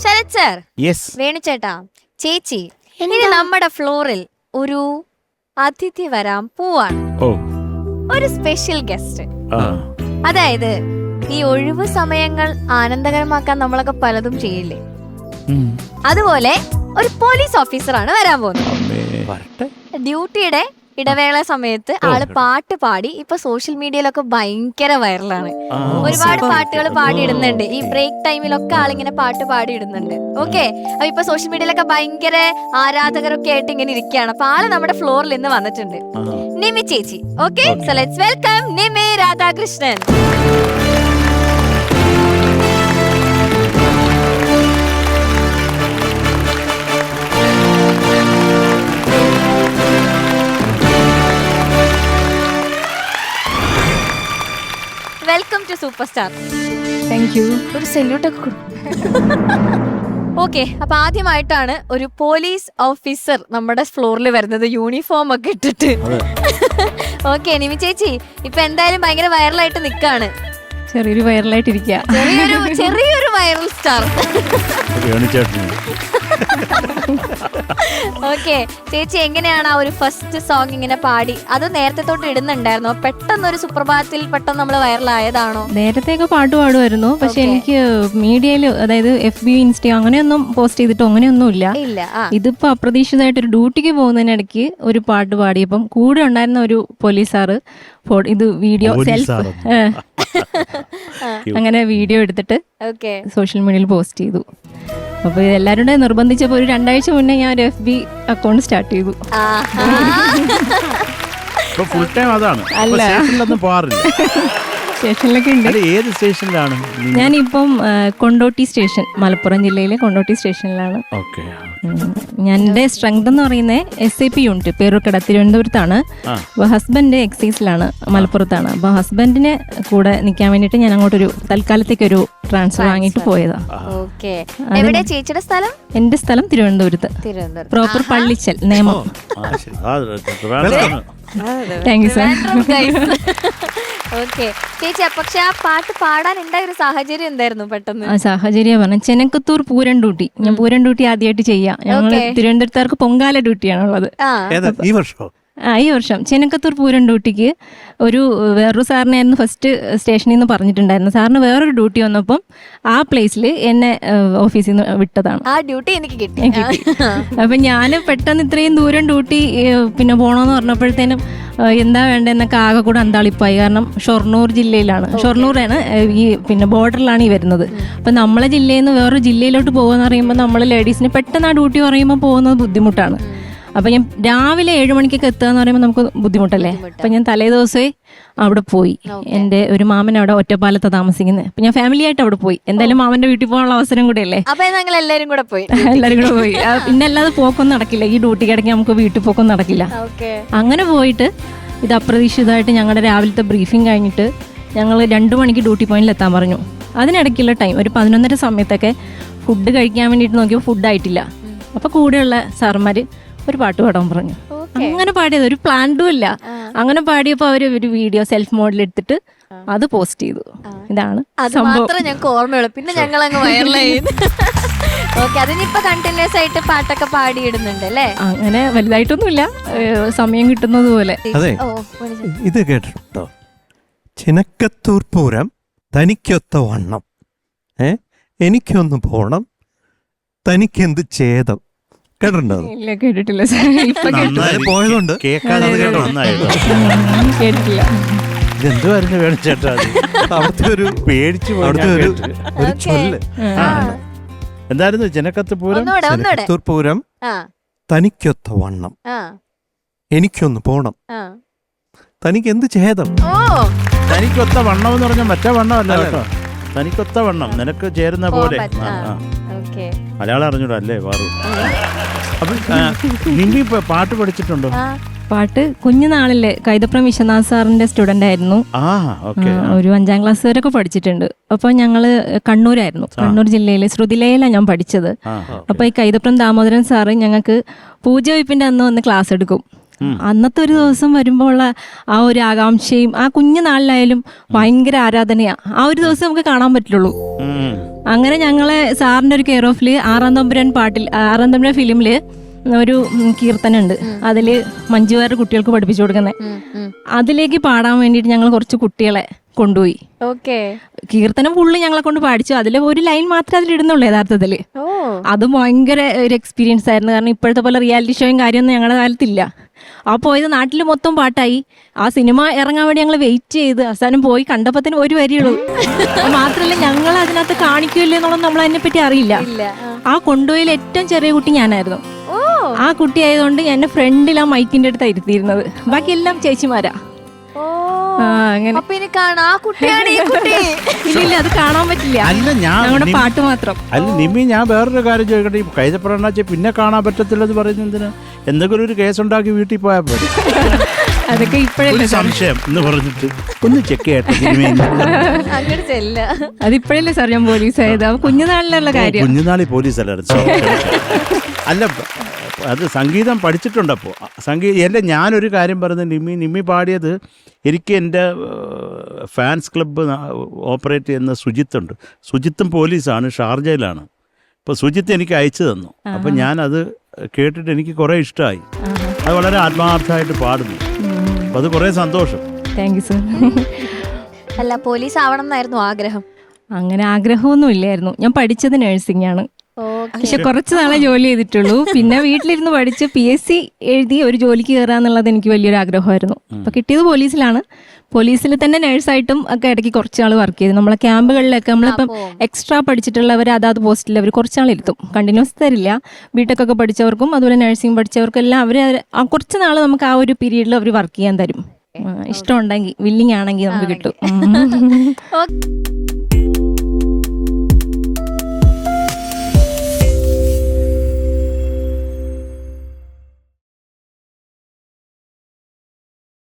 Sarath sir, yes. വേണുചേട്ടാ, ചേച്ചി, ഇനി നമ്മുടെ ഫ്ലോറിൽ ഒരു അതിഥി വരാൻ പോവാണ്. ഓ, ഒരു സ്പെഷ്യൽ ഗസ്റ്റ്. ആ, അതായത് ഈ ഒഴിവു സമയങ്ങൾ ആനന്ദകരമാക്കാൻ നമ്മളൊക്കെ പലതും ചെയ്യില്ലേ, ഉം. അതുപോലെ ഒരു പോലീസ് ഓഫീസറാണ് വരാൻ പോകുന്നത്. വരട്ടെ. ഡ്യൂട്ടിയുടെ ഇടവേള സമയത്ത് ആള് പാട്ട് പാടി ഇപ്പൊ സോഷ്യൽ മീഡിയയിലൊക്കെ ഭയങ്കര വൈറലാണ്. ഒരുപാട് പാട്ടുകൾ പാടിയിടുന്നുണ്ട്. ഈ ബ്രേക്ക് ടൈമിലൊക്കെ ആളിങ്ങനെ പാട്ട് പാടിയിടുന്നുണ്ട്. ഓക്കെ, അപ്പൊ ഇപ്പൊ സോഷ്യൽ മീഡിയയിലൊക്കെ ഭയങ്കര ആരാധകരൊക്കെ ആയിട്ട് ഇങ്ങനെ ഇരിക്കുകയാണ്. അപ്പൊ ആള് നമ്മുടെ ഫ്ലോറിൽ ഇന്ന് വന്നിട്ടുണ്ട്. നിമി ചേച്ചി. Okay, so let's welcome Nimi Radhakrishnan. Welcome to super star. Thank you. ഒരു സെല്യൂട്ടൊക്കെ ഓക്കെ. അപ്പൊ ആദ്യമായിട്ടാണ് ഒരു പോലീസ് ഓഫീസർ നമ്മുടെ ഫ്ലോറിൽ വരുന്നത്, യൂണിഫോം ഒക്കെ ഇട്ടിട്ട്. ഓക്കെ, നിമി ചേച്ചി ഇപ്പൊ എന്തായാലും ഭയങ്കര വൈറലായിട്ട് നിക്കാണ്. ചെറിയൊരു വൈറലായിട്ടിരിക്കുക. ചെറിയൊരു വൈറൽ സ്റ്റാർ. ഓക്കെ ചേച്ചി, എങ്ങനെയാണ് ആ ഒരു ഫസ്റ്റ് സോങ് ഇങ്ങനെ പാടി? അത് നേരത്തെ തൊട്ട് ഇടുന്നുണ്ടായിരുന്നോ? പെട്ടെന്ന് ഒരു സുപ്രഭാതത്തിൽ പെട്ടെന്ന് നമ്മൾ വൈറലായതാണോ? നേരത്തെയൊക്കെ പാട്ട് പാടുമായിരുന്നു, പക്ഷെ എനിക്ക് മീഡിയയിൽ, അതായത് FB, ഇൻസ്റ്റ അങ്ങനെയൊന്നും പോസ്റ്റ് ചെയ്തിട്ടോ അങ്ങനെയൊന്നും ഇല്ല. ഇതിപ്പോ അപ്രതീക്ഷിതമായിട്ട് ഒരു ഡ്യൂട്ടിക്ക് പോകുന്നതിനിടയ്ക്ക് ഒരു പാട്ട് പാടിയപ്പം കൂടെ ഉണ്ടായിരുന്ന ഒരു പോലീസുകാർ ഇത് വീഡിയോ അങ്ങനെ വീഡിയോ എടുത്തിട്ട് സോഷ്യൽ മീഡിയയിൽ പോസ്റ്റ് ചെയ്തു. അപ്പൊ എല്ലാവരും കൂടെ നിർബന്ധിച്ചപ്പോ ഒരു 2 ആഴ്ച മുന്നേ ഞാൻ ഒരു FB അക്കൗണ്ട് സ്റ്റാർട്ട് ചെയ്തു. ഫുൾ ടൈം അതാണ്. സ്റ്റേഷനിലൊക്കെ ഉണ്ട്. ഏത് സ്റ്റേഷനിലാണ്? ഞാനിപ്പം കൊണ്ടോട്ടി സ്റ്റേഷൻ, മലപ്പുറം ജില്ലയിലെ കൊണ്ടോട്ടി സ്റ്റേഷനിലാണ്. ഞാൻ എൻ്റെ സ്ട്രെങ്ത് എന്ന് പറയുന്നത് SAP യൂണിറ്റ് പേരുക്കട തിരുവനന്തപുരത്താണ്. അപ്പോൾ ഹസ്ബൻഡ് എക്സൈസിലാണ്, മലപ്പുറത്താണ്. അപ്പോൾ ഹസ്ബൻഡിനെ കൂടെ നിൽക്കാൻ വേണ്ടിയിട്ട് ഞാൻ അങ്ങോട്ടൊരു തൽക്കാലത്തേക്കൊരു ട്രാൻസ്ഫർ വാങ്ങിയിട്ട് പോയതാണ്. എൻ്റെ സ്ഥലം തിരുവനന്തപുരത്ത്, proper Pallichal, Nemam. Thank you sir. Okay ചേച്ചി, പക്ഷെ ആ പാട്ട് പാടാൻ ഉണ്ടായ ഒരു സാഹചര്യം എന്തായിരുന്നു? പെട്ടെന്ന് ആ സാഹചര്യം പറഞ്ഞ ചെനക്കത്തൂർ പൂരം ഡ്യൂട്ടി. ഞാൻ പൂരം ഡ്യൂട്ടി ആദ്യമായിട്ട് ചെയ്യാം. ഞങ്ങൾ തിരുവനന്തപുരത്തുകാർക്ക് പൊങ്കാല ഡ്യൂട്ടിയാണുള്ളത്. ഈ വർഷം ചെനക്കത്തൂർ പൂരം ഡ്യൂട്ടിക്ക് വേറൊരു സാറിനായിരുന്നു ഫസ്റ്റ് സ്റ്റേഷനിൽ നിന്ന് പറഞ്ഞിട്ടുണ്ടായിരുന്നു. സാറിന് വേറൊരു ഡ്യൂട്ടി വന്നപ്പം ആ പ്ലേസിൽ എന്നെ ഓഫീസിൽ നിന്ന് വിട്ടതാണ്. ആ ഡ്യൂട്ടി എനിക്ക് കിട്ടി. അപ്പം ഞാൻ പെട്ടെന്ന് ഇത്രയും ദൂരം ഡ്യൂട്ടി പിന്നെ പോകണമെന്ന് പറഞ്ഞപ്പോഴത്തേനും എന്താ വേണ്ടതെന്നൊക്കെ ആകെ കൂടെ അന്താളിപ്പായി. കാരണം ഷൊർണൂർ ജില്ലയിലാണ്, ഷൊർണൂറാണ് ഈ പിന്നെ ബോർഡറിലാണ് ഈ വരുന്നത്. അപ്പം നമ്മളെ ജില്ലയിൽ നിന്ന് വേറൊരു ജില്ലയിലോട്ട് പോകുമെന്ന് പറയുമ്പോൾ നമ്മൾ ലേഡീസിന് പെട്ടെന്ന് ആ ഡ്യൂട്ടി പറയുമ്പോൾ പോകുന്നത് ബുദ്ധിമുട്ടാണ്. അപ്പം ഞാൻ രാവിലെ 7 മണിക്കൊക്കെ എത്തുക എന്ന് പറയുമ്പോൾ നമുക്ക് ബുദ്ധിമുട്ടല്ലേ. അപ്പം ഞാൻ തലേ ദിവസമേ അവിടെ പോയി. എൻ്റെ ഒരു മാമൻ അവിടെ ഒറ്റപ്പാലത്ത് താമസിക്കുന്നത്. അപ്പം ഞാൻ ഫാമിലി ആയിട്ട് അവിടെ പോയി. എന്തായാലും മാമൻ്റെ വീട്ടിൽ പോകാനുള്ള അവസരം കൂടെ അല്ലേ. എല്ലാവരും കൂടെ പോയി. പിന്നെ അല്ലാതെ പോക്കൊന്നും നടക്കില്ല. ഈ ഡ്യൂട്ടിക്ക് ഇടയ്ക്ക് നമുക്ക് വീട്ടിൽ പോക്കൊന്നും നടക്കില്ല. അങ്ങനെ പോയിട്ട് ഇത് അപ്രതീക്ഷിതമായിട്ട് ഞങ്ങളുടെ രാവിലത്തെ ബ്രീഫിംഗ് കഴിഞ്ഞിട്ട് ഞങ്ങൾ 2 മണിക്ക് ഡ്യൂട്ടി പോയിന്റിൽ എത്താൻ പറഞ്ഞു. അതിനിടയ്ക്കുള്ള ടൈം ഒരു 11:30 സമയത്തൊക്കെ ഫുഡ് കഴിക്കാൻ വേണ്ടിയിട്ട് നോക്കിയപ്പോൾ ഫുഡായിട്ടില്ല. അപ്പോൾ കൂടെയുള്ള സാറന്മാർ ഒരു പാട്ട് പാടാൻ പറഞ്ഞു. അങ്ങനെ പാടിയത് ഒരു പ്ലാൻഡും ഇല്ല. അങ്ങനെ പാടിയപ്പോൾ അവർ ഒരു വീഡിയോ സെൽഫ് മോഡൽ എടുത്തിട്ട് അത് പോസ്റ്റ് ചെയ്തു. ഇതാണ് സംഭവം. ഞങ്ങൾക്ക് ഓർമ്മയുള്ളൂ. പിന്നെ ഞങ്ങൾ അങ്ങ് വൈറലായി. അതിനിപ്പോ കണ്ടിന്യൂസ് ആയിട്ട് പാട്ടൊക്കെ പാടിയിടുന്നുണ്ട് അല്ലേ? അങ്ങനെ വലുതായിട്ടൊന്നുമില്ല, സമയം കിട്ടുന്നത് പോലെ. അതെ, ഇത് കേട്ടിട്ടോ? ചിനക്കത്തൂർ പൂരം തനിക്കൊത്ത വണ്ണം, എനിക്കൊന്ന് പോണം, തനിക്കെന്ത് ഛേദം. കേട്ടിട്ടുണ്ടോ? ഇല്ല, കേട്ടിട്ടില്ല. പോയതുകൊണ്ട് കേട്ടിട്ടില്ല. ഇതെന്തുവായിരുന്നു വേണിച്ചേട്ടാ? അവിടുത്തെ ഒരു പേടിച്ചു, അവിടുത്തെ ഒരു ചൊല്ല് എന്തായിരുന്നു? ചെനക്കത്തൂർ പൂരം തനിക്കൊത്ത വണ്ണം, എനിക്കൊന്ന് പോണം, തനിക്ക് എന്ത് ഛേദം. തനിക്കൊത്ത വണ്ണം എന്ന് പറഞ്ഞാൽ മറ്റേ വണ്ണം അല്ല കേട്ടോ. തനിക്കൊത്ത വണ്ണം, നിനക്ക് ചേരുന്ന പോലെ. മലയാളം അറിഞ്ഞൂടാ അല്ലേ വാറു? അപ്പൊ നിമ്മി പാട്ട് പഠിച്ചിട്ടുണ്ടോ? പാട്ട് കുഞ്ഞുനാളിലെ കൈതപ്രം വിശ്വനാഥ് സാറിന്റെ സ്റ്റുഡന്റ് ആയിരുന്നു. ഒരു 5ാം ക്ലാസ് വരെയൊക്കെ പഠിച്ചിട്ടുണ്ട്. അപ്പൊ ഞങ്ങള് കണ്ണൂരായിരുന്നു, കണ്ണൂർ ജില്ലയിലെ ശ്രുതിലയിലാണ് ഞാൻ പഠിച്ചത്. അപ്പൊ ഈ കൈതപ്രം ദാമോദരൻ സാറ് ഞങ്ങൾക്ക് പൂജ വയ്പ്പിന്റെ അന്ന് വന്ന് ക്ലാസ് എടുക്കും. അന്നത്തെ ഒരു ദിവസം വരുമ്പോൾ ആ ഒരു ആകാംക്ഷയും ആ കുഞ്ഞു നാളിലായാലും ഭയങ്കര ആരാധനയാ. ആ ഒരു ദിവസം നമുക്ക് കാണാൻ പറ്റുള്ളൂ. അങ്ങനെ ഞങ്ങളെ സാറിന്റെ ഒരു കെയർ ഓഫില് ആറാം തമ്പുരാൻ ഫിലിമില് ഒരു കീർത്തനുണ്ട്. അതില് മഞ്ജുവാരുടെ കുട്ടികൾക്ക് പഠിപ്പിച്ചു കൊടുക്കുന്നത്. അതിലേക്ക് പാടാൻ വേണ്ടിയിട്ട് ഞങ്ങൾ കുറച്ച് കുട്ടികളെ കൊണ്ടുപോയി. കീർത്തനം ഫുള്ള് ഞങ്ങളെ കൊണ്ട് പാടിച്ചു. അതിൽ ഒരു ലൈൻ മാത്രമേ അതിലിടുന്നുള്ളൂ യഥാർത്ഥത്തില്. അത് ഭയങ്കര ഒരു എക്സ്പീരിയൻസ് ആയിരുന്നു. കാരണം ഇപ്പോഴത്തെ പോലെ റിയാലിറ്റി ഷോയും കാര്യമൊന്നും ഞങ്ങളുടെ കാലത്തില്ല. ആ പോയത് നാട്ടിൽ മൊത്തം പാട്ടായി. ആ സിനിമ ഇറങ്ങാൻ വേണ്ടി ഞങ്ങൾ വെയിറ്റ് ചെയ്ത് അവസാനം പോയി കണ്ടപ്പത്തിന് ഒരു വരിയുള്ളൂ. മാത്രമല്ല ഞങ്ങൾ അതിനകത്ത് കാണിക്കില്ല എന്നുള്ളത് നമ്മൾ അതിനെ പറ്റി അറിയില്ല. ആ കൊണ്ടുപോയിൽ ഏറ്റവും ചെറിയ കുട്ടി ഞാനായിരുന്നു. ആ കുട്ടി ആയതുകൊണ്ട് എന്റെ ഫ്രണ്ടിൽ ആ മൈക്കിന്റെ അടുത്ത് ഇരുത്തിയിരുന്നത്. ബാക്കി എല്ലാം ചേച്ചിമാരാ. അങ്ങനെ ഇല്ല, അത് കാണാൻ പറ്റില്ല. അല്ല ഞങ്ങളുടെ പാട്ട് മാത്രം. അല്ല നിമ്മി, ഞാൻ വേറൊരു കാര്യം ചോദിക്കട്ടെ. ഈ കൈതപ്രണ്ണാച്ചി പിന്നെ കാണാൻ പറ്റത്തില്ലെന്ന് പറയുന്നത് എന്തിനാ? എന്തെങ്കിലും ഒരു കേസ് ഉണ്ടാക്കി വീട്ടിൽ പോയാൽ പോലെ. അതൊക്കെ ഇപ്പോഴല്ലേ സംശയം എന്ന് പറഞ്ഞിട്ട് ഒന്ന് ചെക്ക് ചെയ്യട്ടെ. അതിപ്പോഴല്ലേ സാർ ഞാൻ പോലീസ് ആയത്. കുഞ്ഞുനാളിലുള്ള കാര്യം. കുഞ്ഞുനാളിൽ പോലീസ് അല്ല, അത് സംഗീതം പഠിച്ചിട്ടുണ്ടപ്പോൾ അല്ല, ഞാനൊരു കാര്യം പറയുന്നത്, നിമ്മി പാടിയത് എനിക്ക് എൻ്റെ ഫാൻസ് ക്ലബ്ബ് ഓപ്പറേറ്റ് ചെയ്യുന്ന സുജിത്തുണ്ട്. സുജിത്തും പോലീസാണ്, ഷാർജയിലാണ്. അപ്പോൾ സുജിത്ത് എനിക്ക് അയച്ചു തന്നു. അപ്പം ഞാനത് കേട്ടിട്ട് എനിക്ക് കുറേ ഇഷ്ടമായി. അത് വളരെ ആത്മാർത്ഥമായിട്ട് പാടുന്നു. അപ്പം അത് കുറേ സന്തോഷം. Thank you sir. അല്ല, പോലീസ് ആവണം എന്നായിരുന്നു ആഗ്രഹം? അങ്ങനെ ആഗ്രഹമൊന്നും ഇല്ലായിരുന്നു. ഞാൻ പഠിച്ചത് നഴ്സിംഗ് ആണ്. പക്ഷെ കുറച്ച് നാളെ ജോലി ചെയ്തിട്ടുള്ളൂ. പിന്നെ വീട്ടിലിരുന്ന് പഠിച്ച് PSC എഴുതി ഒരു ജോലിക്ക് കയറാന്നുള്ളത് എനിക്ക് വലിയൊരു ആഗ്രഹമായിരുന്നു. അപ്പൊ കിട്ടിയത് പോലീസിലാണ്. പോലീസിൽ തന്നെ നഴ്സായിട്ടും ഒക്കെ ഇടയ്ക്ക് കുറച്ചാൾ വർക്ക് ചെയ്തു. നമ്മളെ ക്യാമ്പുകളിലൊക്കെ നമ്മളിപ്പം എക്സ്ട്രാ പഠിച്ചിട്ടുള്ളവർ അതാത് പോസ്റ്റിൽ അവർ കുറച്ചാൾ ഇരുത്തും. കണ്ടിന്യൂസ് തരില്ല. ബിടെക് പഠിച്ചവർക്കും അതുപോലെ നഴ്സിംഗ് പഠിച്ചവർക്കെല്ലാം അവർ കുറച്ച് നാൾ നമുക്ക് ആ ഒരു പീരീഡിൽ അവർ വർക്ക് ചെയ്യാൻ തരും. ഇഷ്ടം ഉണ്ടെങ്കിൽ, വില്ലിങ് ആണെങ്കിൽ നമുക്ക് കിട്ടും.